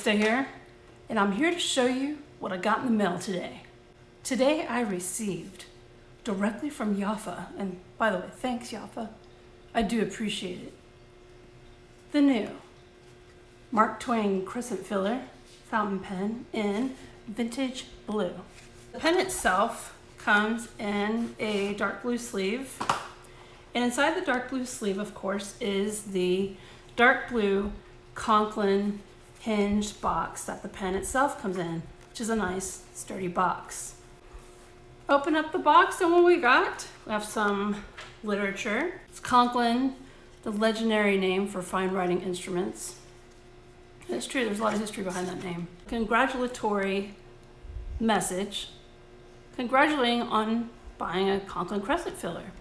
Gangsta here, and I'm here to show you what I got in the mail today. Today I received directly from Yafa, and by the way, thanks Yafa, I do appreciate it, the new Mark Twain Crescent filler fountain pen in vintage blue. The pen itself comes in a dark blue sleeve, and inside the dark blue sleeve, of course, is the dark blue Conklin hinged box that the pen itself comes in, which is a nice sturdy box. Open up the box, and what we got? We have some literature. It's Conklin, the legendary name for fine writing instruments. It's true, there's a lot of history behind that name. Congratulatory message, congratulating on buying a Conklin Crescent filler.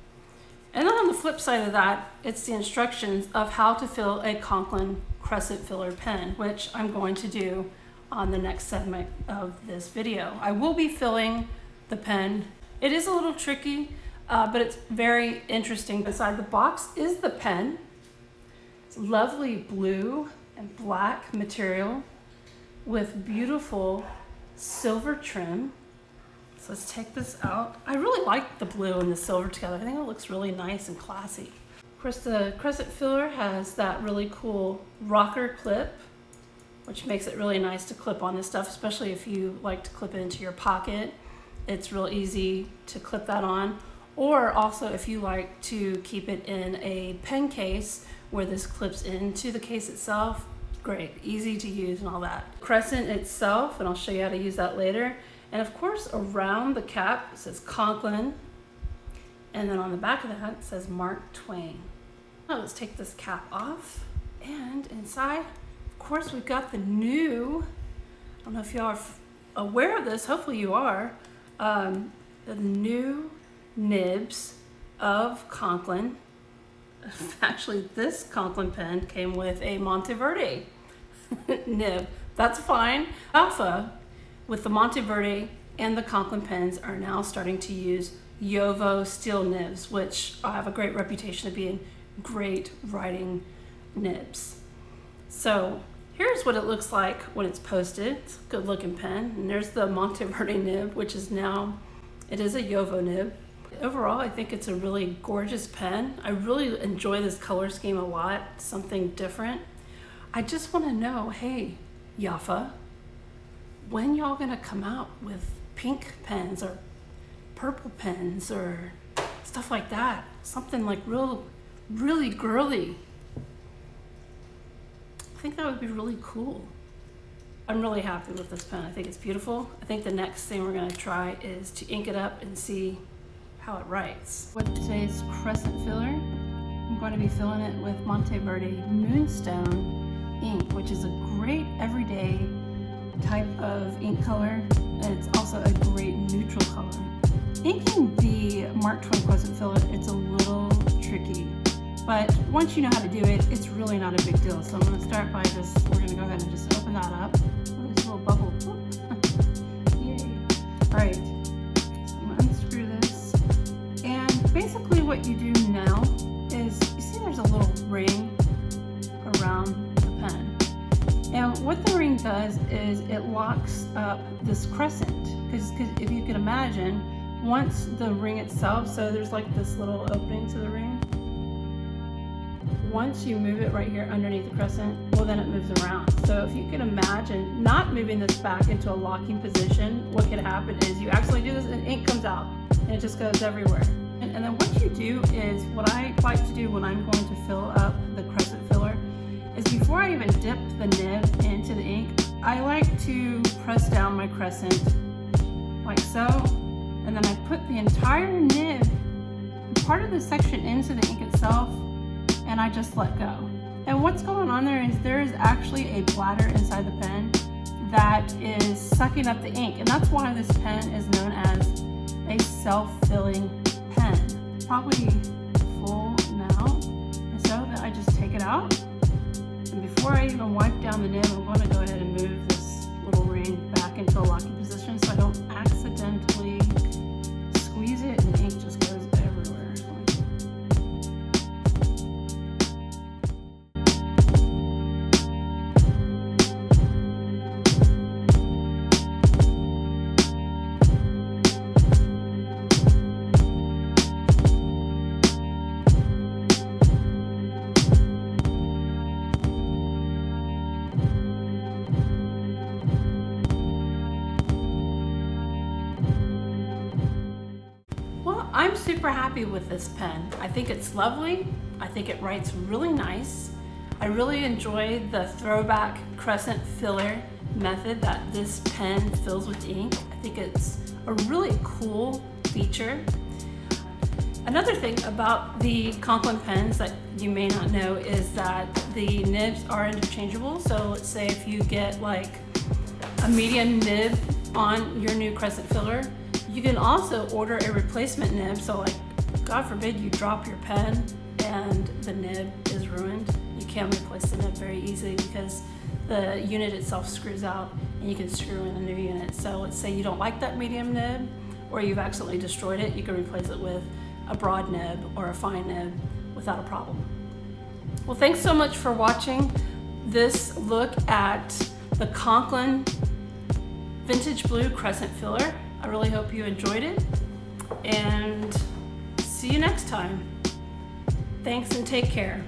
And then on the flip side of that, it's the instructions of how to fill a Conklin Crescent filler pen, which I'm going to do on the next segment of this video. I will be filling the pen. It is a little tricky, but it's very interesting. Inside the box is the pen. It's lovely blue and black material with beautiful silver trim. So let's take this out. I really like the blue and the silver together. I think it looks really nice and classy. Of course, the Crescent filler has that really cool rocker clip, which makes it really nice to clip on this stuff, especially if you like to clip it into your pocket. It's real easy to clip that on. Or also if you like to keep it in a pen case where this clips into the case itself, great, easy to use and all that. Crescent itself, and I'll show you how to use that later. And of course, around the cap, it says Conklin. And then on the back of that, it says Mark Twain. Now let's take this cap off. And inside, of course, we've got the new, I don't know if y'all are aware of this, hopefully you are, the new nibs of Conklin. Actually, this Conklin pen came with a Monteverde nib. That's fine. Alpha, with the Monteverde and the Conklin pens, are now starting to use Jowo steel nibs, which have a great reputation of being great writing nibs. So here's what it looks like when it's posted. It's a good looking pen. And there's the Monteverde nib, which is now, it is a Jowo nib. Overall, I think it's a really gorgeous pen. I really enjoy this color scheme a lot, something different. I just want to know, hey, Yafa, when y'all gonna come out with pink pens or purple pens or stuff like that? Something like really girly. I think that would be really cool. I'm really happy with this pen. I think it's beautiful. I think the next thing we're gonna try is to ink it up and see how it writes. With today's Crescent filler, I'm going to be filling it with Monteverde Moonstone ink, which is a great everyday type of ink color, and it's also a great neutral color. Inking the Mark Twain Crescent filler, it's a little tricky, but once you know how to do it, it's really not a big deal. So I'm going to start by just, we're going to go ahead and just open that up. Oh, there's a little bubble. Yay. All right, so I'm going to unscrew this, and basically what you do now is, you see there's a little ring around the pen. And what the ring does is it locks up this crescent, because if you can imagine, once the ring itself, so there's like this little opening to the ring, once you move it right here underneath the crescent, well then it moves around. So if you can imagine not moving this back into a locking position, what could happen is you actually do this and ink comes out and it just goes everywhere. And then what you do is, what I like to do when I'm going to fill up the crescent filler is, before I even dip the nib into the ink, I like to press down my crescent like so, and then I put the entire nib, part of the section, into the ink itself, and I just let go. And what's going on there is there is actually a bladder inside the pen that is sucking up the ink, and that's why this pen is known as a self-filling pen. Probably full now, and so then I just take it out. And before I even wipe down the nib, I'm going to go ahead and move this little ring back into a locking position so I don't accidentally squeeze it and the ink just goes everywhere. I'm super happy with this pen. I think it's lovely. I think it writes really nice. I really enjoy the throwback crescent filler method that this pen fills with ink. I think it's a really cool feature. Another thing about the Conklin pens that you may not know is that the nibs are interchangeable. So let's say if you get like a medium nib on your new crescent filler, you can also order a replacement nib. So like, God forbid you drop your pen and the nib is ruined, you can replace the nib very easily because the unit itself screws out and you can screw in a new unit. So let's say you don't like that medium nib or you've accidentally destroyed it, you can replace it with a broad nib or a fine nib without a problem. Well, thanks so much for watching this look at the Conklin Vintage Blue Crescent Filler. I really hope you enjoyed it, and see you next time. Thanks and take care.